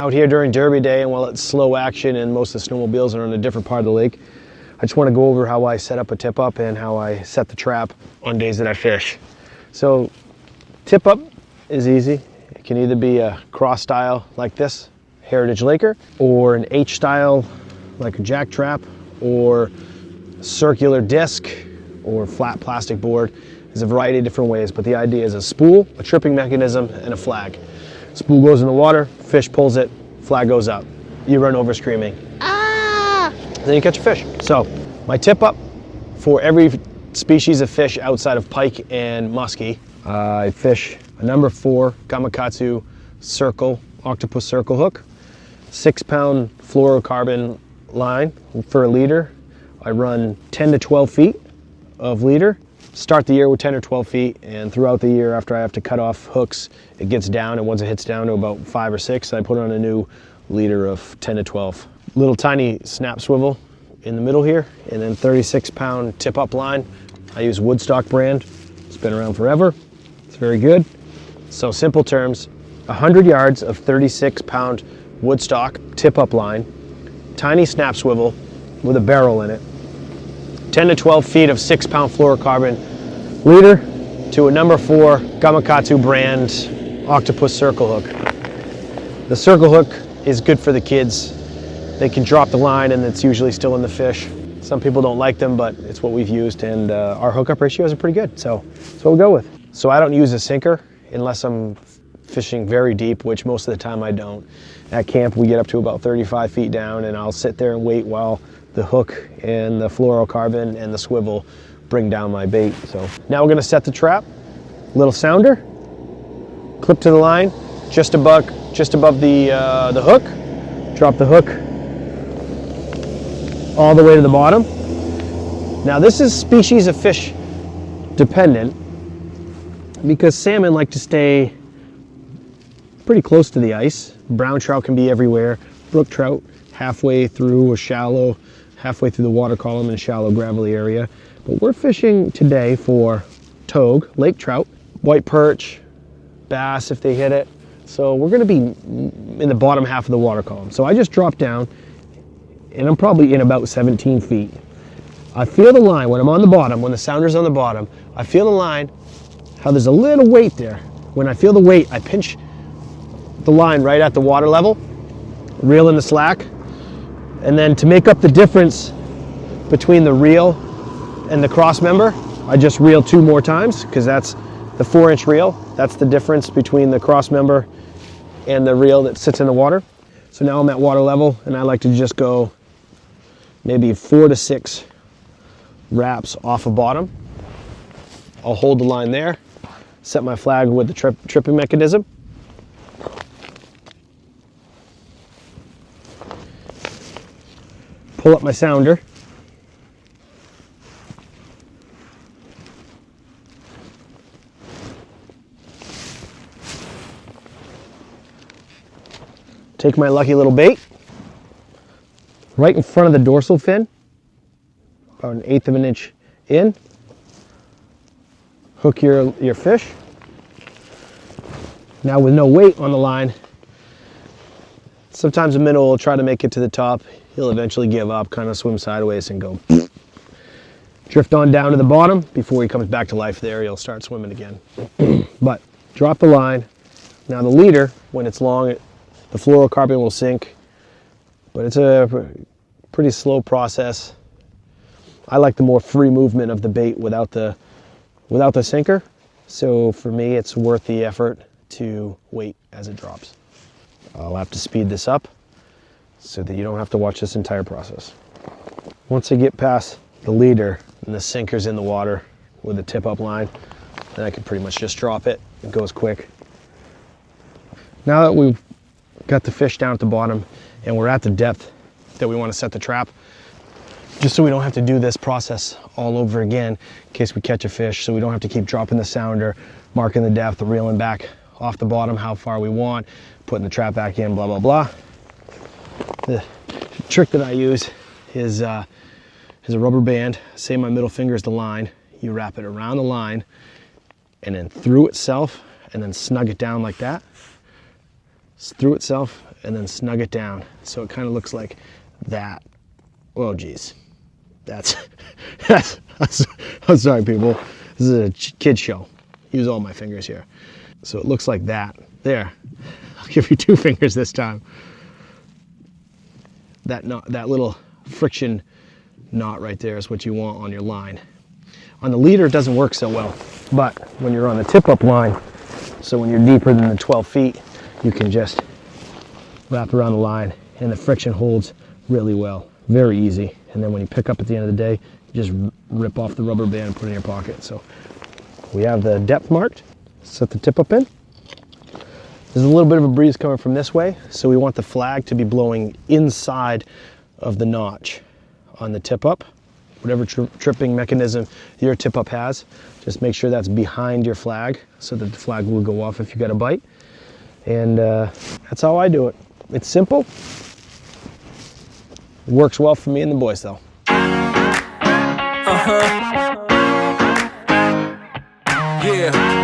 Out here during Derby Day, and while it's slow action and most of the snowmobiles are on a different part of the lake, I just want to go over how I set up a tip up and how I set the trap on days that I fish. So tip up is easy. It can either be a cross style like this, Heritage Laker, or an H style like a jack trap, or circular disc, or flat plastic board. There's a variety of different ways, but the idea is a spool, a tripping mechanism, and a flag. Spool goes in the water, fish pulls it, flag goes up. You run over screaming, ah! Then you catch a fish. So my tip up for every species of fish outside of pike and muskie, I fish a number 4 Gamakatsu circle, octopus circle hook, 6-pound fluorocarbon line for a leader. I run 10 to 12 feet of leader. Start the year with 10 or 12 feet, and throughout the year after I have to cut off hooks, it gets down, and once it hits down to about 5 or 6, I put on a new leader of 10 to 12. Little tiny snap swivel in the middle here, and then 36-pound tip-up line. I use Woodstock brand. It's been around forever. It's very good. So simple terms, 100 yards of 36-pound Woodstock tip-up line, tiny snap swivel with a barrel in it, 10 to 12 feet of 6-pound fluorocarbon leader to a number 4 Gamakatsu brand octopus circle hook. The circle hook is good for the kids. They can drop the line and it's usually still in the fish. Some people don't like them, but it's what we've used, and our hookup ratios are pretty good, so that's what we'll go with. So I don't use a sinker unless I'm fishing very deep, which most of the time I don't. At camp we get up to about 35 feet down, and I'll sit there and wait while the hook and the fluorocarbon and the swivel bring down my bait. So now we're going to set the trap. Little sounder, clip to the line just above the hook. Drop the hook all the way to the bottom. Now this is species of fish dependent, because salmon like to stay pretty close to the ice. Brown trout can be everywhere. Brook trout halfway through a shallow, halfway through the water column in a shallow gravelly area. But we're fishing today for togue, lake trout, white perch, bass if they hit it. So we're gonna be in the bottom half of the water column. So I just dropped down, and I'm probably in about 17 feet. I feel the line when I'm on the bottom, when the sounder's on the bottom, I feel the line, how there's a little weight there. When I feel the weight, I pinch the line right at the water level, reel in the slack, and then to make up the difference between the reel and the cross member, I just reel 2 more times, because that's the 4-inch reel. That's the difference between the cross member and the reel that sits in the water. So now I'm at water level, and I like to just go maybe 4 to 6 wraps off of bottom. I'll hold the line there, set my flag with the tripping mechanism. Pull up my sounder. Take my lucky little bait right in front of the dorsal fin, about 1/8 of an inch in. Hook your fish. Now with no weight on the line, sometimes a minnow will try to make it to the top. He'll eventually give up, kind of swim sideways and go drift on down to the bottom. Before he comes back to life there, he'll start swimming again. But drop the line. Now the leader, when it's long, the fluorocarbon will sink, but it's a pretty slow process. I like the more free movement of the bait without the sinker. So for me, it's worth the effort to wait as it drops. I'll have to speed this up so that you don't have to watch this entire process. Once I get past the leader and the sinker's in the water with the tip up line, then I can pretty much just drop it. It goes quick. Now that we've got the fish down at the bottom and we're at the depth that we want to set the trap, just so we don't have to do this process all over again in case we catch a fish, so we don't have to keep dropping the sounder, marking the depth, reeling back off the bottom how far we want, putting the trap back in, blah, blah, blah. The trick that I use is a rubber band. Say my middle finger is the line. You wrap it around the line and then through itself and then snug it down like that. through itself and then snug it down. So it kind of looks like that. Oh geez, that's I'm sorry people, this is a kid show. Use all my fingers here. So it looks like that. There, I'll give you 2 fingers this time. That little friction knot right there is what you want on your line. On the leader it doesn't work so well, but when you're on the tip-up line, so when you're deeper than the 12 feet, you can just wrap around the line and the friction holds really well. Very easy. And then when you pick up at the end of the day, you just rip off the rubber band and put it in your pocket. So we have the depth marked. Set the tip up in. There's a little bit of a breeze coming from this way, so we want the flag to be blowing inside of the notch on the tip up. Whatever tripping mechanism your tip up has, just make sure that's behind your flag so that the flag will go off if you got a bite. And that's how I do it. It's simple. Works well for me and the boys though. Yeah.